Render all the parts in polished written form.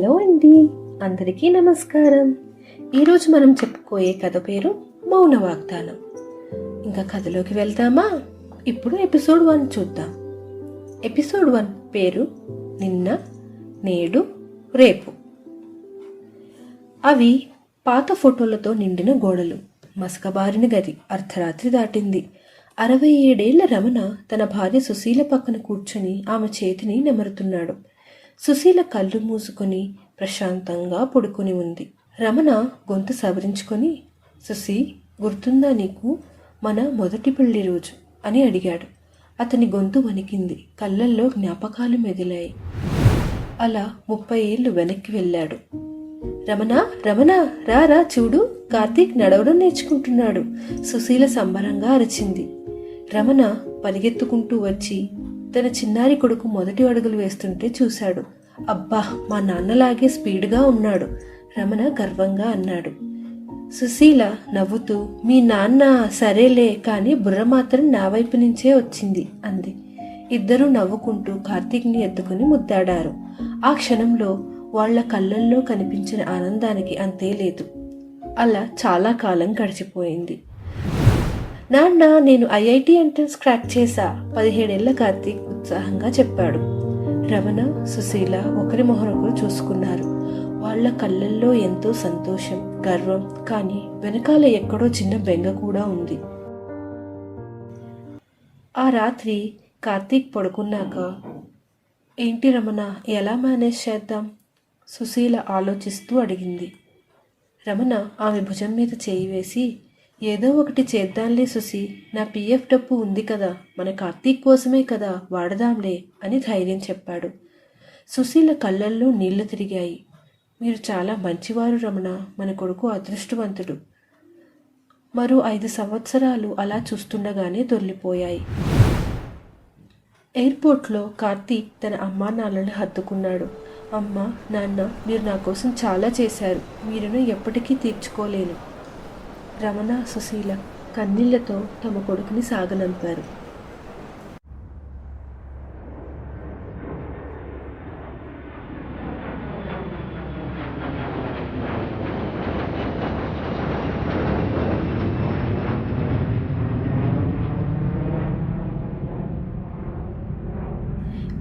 Hello అండి, అందరికీ నమస్కారం. ఈరోజు మనం చెప్పుకోయే కథ పేరు మౌన వాగ్దానం. ఇంకా కథలోకి వెళ్తామా? ఇప్పుడు ఎపిసోడ్ 1 చూద్దాం. ఎపిసోడ్ 1 పేరు నిన్న, నేడు, రేపు. అవి పాత ఫోటోలతో నిండిన గోడలు, మసకబారిన గది. అర్ధరాత్రి దాటింది. 67 ఏళ్ల రమణ తన భార్య సుశీల పక్కన కూర్చొని ఆమె చేతిని నెమరుతున్నాడు. సుశీల కళ్ళు మూసుకొని ప్రశాంతంగా పడుకొని ఉంది. రమణ గొంతు సవరించుకొని, సుశీ, గుర్తుందా నీకు మన మొదటి పెళ్లి రోజు అని అడిగాడు. అతని గొంతు వణికింది, కళ్ళల్లో జ్ఞాపకాలు మెదిలాయి. అలా 30 ఏళ్ళు వెనక్కి వెళ్ళాడు. రమణ, రమణ, రా చూడు, కార్తీక్ నడవడం నేర్చుకుంటున్నాడు, సుశీల సంబరంగా అరిచింది. రమణ పరిగెత్తుకుంటూ వచ్చి తన చిన్నారి కొడుకు మొదటి అడుగులు వేస్తుంటే చూశాడు. అబ్బా, మా నాన్నలాగే స్పీడ్గా ఉన్నాడు, రమణ గర్వంగా అన్నాడు. సుశీల నవ్వుతూ, మీ నాన్న సరేలే, కానీ బుర్ర మాత్రం నా వైపు నుంచే వచ్చింది అంది. ఇద్దరూ నవ్వుకుంటూ కార్తీక్ని ఎత్తుకుని ముద్దాడారు. ఆ క్షణంలో వాళ్ల కళ్ళల్లో కనిపించిన ఆనందానికి అంతే లేదు. అలా చాలా కాలం గడిచిపోయింది. నాన్న, నేను ఐఐటి ఎంట్రన్స్ క్రాక్ చేశా, 17 ఏళ్ల కార్తీక్ ఉత్సాహంగా చెప్పాడు. రమణ, సుశీల ఒకరి మొహరొకరు చూసుకున్నారు. వాళ్ల కళ్ళల్లో ఎంతో సంతోషం, గర్వం, కానీ వెనకాల ఎక్కడో చిన్న బెంగ కూడా ఉంది. ఆ రాత్రి కార్తీక్ పడుకున్నాక, ఏంటి రమణ, ఎలా మేనేజ్ చేద్దాం? సుశీల ఆలోచిస్తూ అడిగింది. రమణ ఆమె భుజం మీద చేయి వేసి, ఏదో ఒకటి చేద్దాంలే సుశీ, నా పిఎఫ్ డబ్బు ఉంది కదా, మన కార్తీక్ కోసమే కదా, వాడదాంలే అని ధైర్యం చెప్పాడు. సుశీల కళ్ళల్లో నీళ్లు తిరిగాయి. మీరు చాలా మంచివారు రమణ, మన కొడుకు అదృష్టవంతుడు. మరో 5 సంవత్సరాలు అలా చూస్తుండగానే దొర్లిపోయాయి. ఎయిర్పోర్ట్లో కార్తీక్ తన అమ్మా నాన్నలను హత్తుకున్నాడు. అమ్మ, నాన్న, మీరు నా కోసం చాలా చేశారు, మీరును ఎప్పటికీ తీర్చుకోలేను. రమణ, సుశీల కన్నీళ్లతో తమ కొడుకుని సాగనంపారు.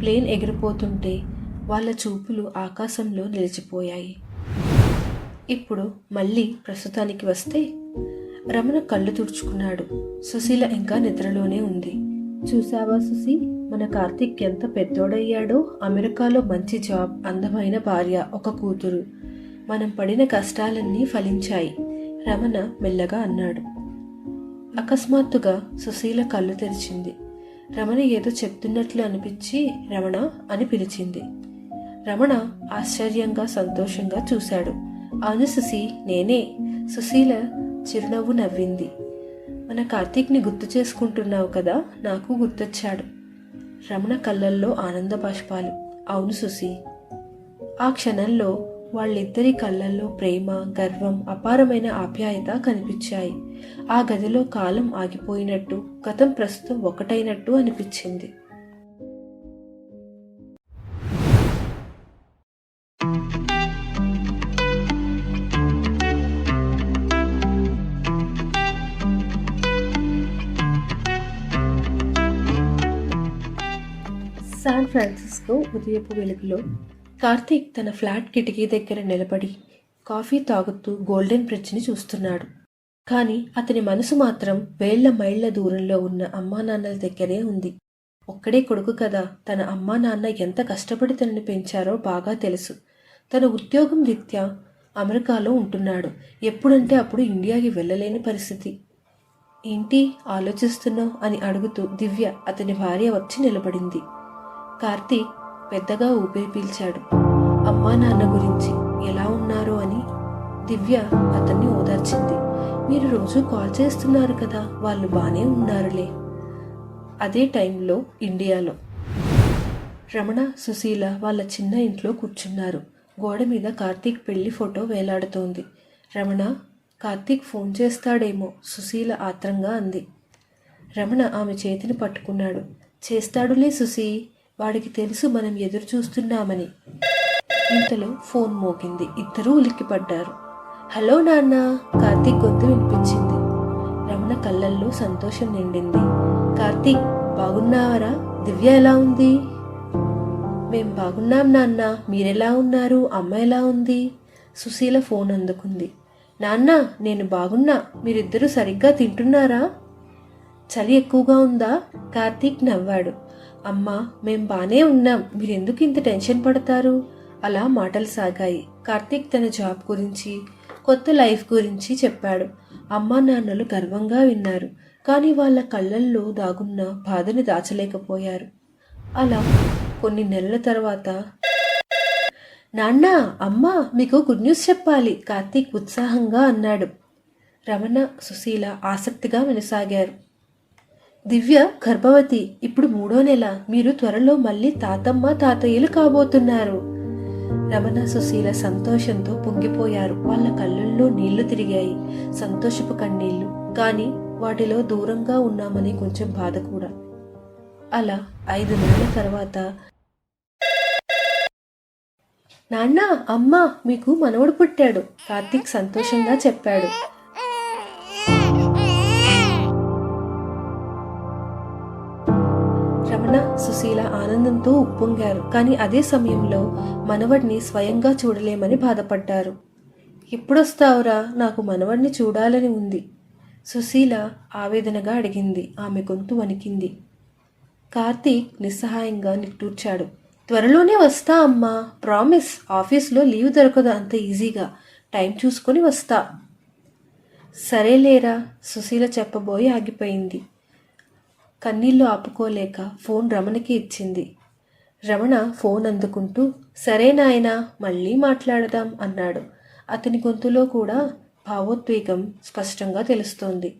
ప్లేన్ ఎగిరిపోతుంటే వాళ్ళ చూపులు ఆకాశంలో నిలిచిపోయాయి. ఇప్పుడు మళ్ళీ ప్రస్తుతానికి వస్తే, రమణ కళ్ళు తుడుచుకున్నాడు. సుశీల ఇంకా నిద్రలోనే ఉంది. చూసావా సుశీ, మన కార్తీక్ ఎంత పెద్దోడయ్యాడో, అమెరికాలో మంచి జాబ్, అందమైన భార్య, ఒక కూతురు. మనం పడిన కష్టాలన్నీ ఫలించాయి, రమణ మెల్లగా అన్నాడు. అకస్మాత్తుగా సుశీల కళ్ళు తెరిచింది. రమణ ఏదో చెప్తున్నట్లు అనిపించి రమణ అని పిలిచింది. రమణ ఆశ్చర్యంగా సంతోషంగా చూశాడు. అవును సుశీ, నేనే. సుశీల చిరునవ్వు నవ్వింది. మన కార్తీక్ని గుర్తు చేసుకుంటున్నావు కదా, నాకు గుర్తొచ్చాడు. రమణ కళ్ళల్లో ఆనంద బాష్పాలు. అవును సుశీ. ఆ క్షణంలో వాళ్ళిద్దరి కళ్ళల్లో ప్రేమ, గర్వం, అపారమైన ఆప్యాయత కనిపించాయి. ఆ గదిలో కాలం ఆగిపోయినట్టు, గతం ప్రస్తుతం ఒకటైనట్టు అనిపించింది. శాన్ ఫ్రాన్సిస్కో ఉదయపు వెలుగులో కార్తీక్ తన ఫ్లాట్ కిటికీ దగ్గర నిలబడి కాఫీ తాగుతూ గోల్డెన్ బ్రిడ్జ్ని చూస్తున్నాడు. కానీ అతని మనసు మాత్రం వేళ్ల మైళ్ల దూరంలో ఉన్న అమ్మా నాన్నల దగ్గరే ఉంది. ఒక్కడే కొడుకు కదా, తన అమ్మా నాన్న ఎంత కష్టపడి తనని పెంచారో బాగా తెలుసు. తన ఉద్యోగం రీత్యా అమెరికాలో ఉంటున్నాడు. ఎప్పుడంటే అప్పుడు ఇండియాకి వెళ్ళలేని పరిస్థితి. ఏంటి ఆలోచిస్తున్నావు అని అడుగుతూ దివ్య, అతని భార్య, వచ్చి నిలబడింది. కార్తీక్ పెద్దగా ఊపిరి పీల్చాడు. అమ్మా నాన్న గురించి ఎలా ఉన్నారో అని దివ్య అతన్ని ఓదార్చింది. మీరు రోజు కాల్ చేస్తున్నారు కదా, వాళ్ళు బానే ఉన్నారులే. అదే టైంలో ఇండియాలో రమణ, సుశీల వాళ్ళ చిన్న ఇంట్లో కూర్చున్నారు. గోడ మీద కార్తీక్ పెళ్లి ఫోటో వేలాడుతోంది. రమణ, కార్తీక్ ఫోన్ చేస్తాడేమో, సుశీల ఆత్రంగా అంది. రమణ ఆమె చేతిని పట్టుకున్నాడు. చేస్తాడులే సుశీ, వాడికి తెలుసు మనం ఎదురు చూస్తున్నామని. ఇంతలో ఫోన్ మోగింది. ఇద్దరూ ఉలిక్కిపడ్డారు. హలో నాన్న, కార్తీక్ గొంతు వినిపించింది. రమణ కళ్ళల్లో సంతోషం నిండింది. కార్తీక్, బాగున్నావరా? దివ్య ఎలా ఉంది? మేం బాగున్నాం నాన్న, మీరెలా ఉన్నారు? అమ్మ ఎలా ఉంది? సుశీల ఫోన్ అందుకుంది. నాన్న, నేను బాగున్నా. మీరిద్దరూ సరిగ్గా తింటున్నారా? చలి ఎక్కువగా ఉందా? కార్తీక్ నవ్వాడు. అమ్మా, మేం బానే ఉన్నాం. మీరెందుకు ఇంత టెన్షన్ పడతారు? అలా మాటలు సాగాయి. కార్తీక్ తన జాబ్ గురించి, కొత్త లైఫ్ గురించి చెప్పాడు. అమ్మా నాన్నలు గర్వంగా విన్నారు. కానీ వాళ్ళ కళ్ళల్లో దాగున్న బాధని దాచలేకపోయారు. అలా కొన్ని నెలల తర్వాత, నాన్న, అమ్మ, మీకు గుడ్ న్యూస్ చెప్పాలి, కార్తీక్ ఉత్సాహంగా అన్నాడు. రమణ, సుశీల ఆసక్తిగా వినసాగారు. దివ్య గర్భవతి, ఇప్పుడు 3వ నెల. మీరు త్వరలో మళ్ళీ తాతమ్మ తాతయ్యలు కాబోతున్నారు. రమణ, సుశీల సంతోషంతో పొంగిపోయారు. వాళ్ళ కళ్ళల్లో నీళ్లు తిరిగాయి. సంతోషపు కన్నీళ్లు, కానీ వాటిలో దూరంగా ఉన్నామని కొంచెం బాధ కూడా. అలా 5 నెలల తర్వాత, నాన్న, అమ్మ, మీకు మనవడు పుట్టాడు, కార్తీక్ సంతోషంగా చెప్పాడు. రమణ, సుశీల ఆనందంతో ఉప్పొంగారు. కానీ అదే సమయంలో మనవడిని స్వయంగా చూడలేమని బాధపడ్డారు. ఎప్పుడొస్తావురా? నాకు మనవడిని చూడాలని ఉంది, సుశీల ఆవేదనగా అడిగింది. ఆమె గొంతు వణికింది. కార్తీక్ నిస్సహాయంగా నిట్టూర్చాడు. త్వరలోనే వస్తా అమ్మా, ప్రామిస్. ఆఫీస్లో లీవ్ దొరకదు అంత ఈజీగా. టైం చూసుకొని వస్తా. సరేలేరా, సుశీల చెప్పబోయి ఆగిపోయింది. కన్నీళ్లు ఆపుకోలేక ఫోన్ రమణకి ఇచ్చింది. రమణ ఫోన్ అందుకుంటూ, సరే నాయనా, మళ్ళీ మాట్లాడదాం అన్నాడు. అతని గొంతులో కూడా భావోద్వేగం స్పష్టంగా తెలుస్తోంది.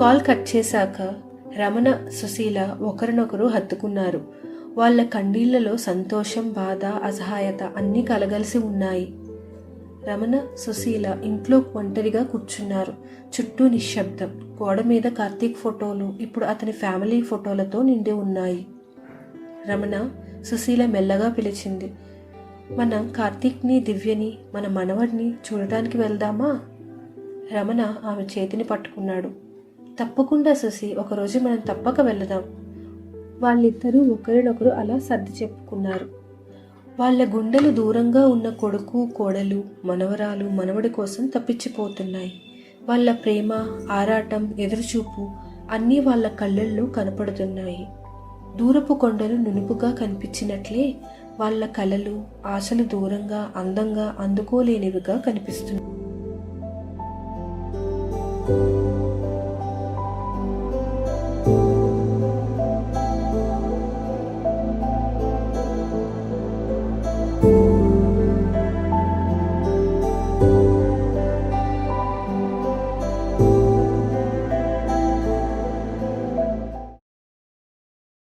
కాల్ కట్ చేశాక రమణ, సుశీల ఒకరినొకరు హత్తుకున్నారు. వాళ్ళ కన్నీళ్లలో సంతోషం, బాధ, అసహాయత అన్నీ కలగలిసి ఉన్నాయి. రమణ, సుశీల ఇంట్లో ఒంటరిగా కూర్చున్నారు. చుట్టూ నిశ్శబ్దం. గోడ మీద కార్తీక్ ఫోటోలు ఇప్పుడు అతని ఫ్యామిలీ ఫోటోలతో నిండి ఉన్నాయి. రమణ, సుశీల మెల్లగా పిలిచింది. మనం కార్తీక్ని, దివ్యని, మన మనవడిని చూడటానికి వెళ్దామా? రమణ ఆమె చేతిని పట్టుకున్నాడు. తప్పకుండా సుశీ, ఒకరోజు మనం తప్పక వెళదాం. వాళ్ళిద్దరూ ఒకరినొకరు అలా సర్ది చెప్పుకున్నారు. వాళ్ళ గుండెలు దూరంగా ఉన్న కొడుకు, కోడలు, మనవరాలు, మనవడి కోసం తప్పించిపోతున్నాయి. వాళ్ళ ప్రేమ, ఆరాటం, ఎదురుచూపు అన్నీ వాళ్ళ కళ్ళల్లో కనపడుతున్నాయి. దూరపు కొండలు నునుపుగా కనిపించినట్లే వాళ్ళ కలలు, ఆశలు దూరంగా, అందంగా, అందుకోలేనివిగా కనిపిస్తున్నాయి.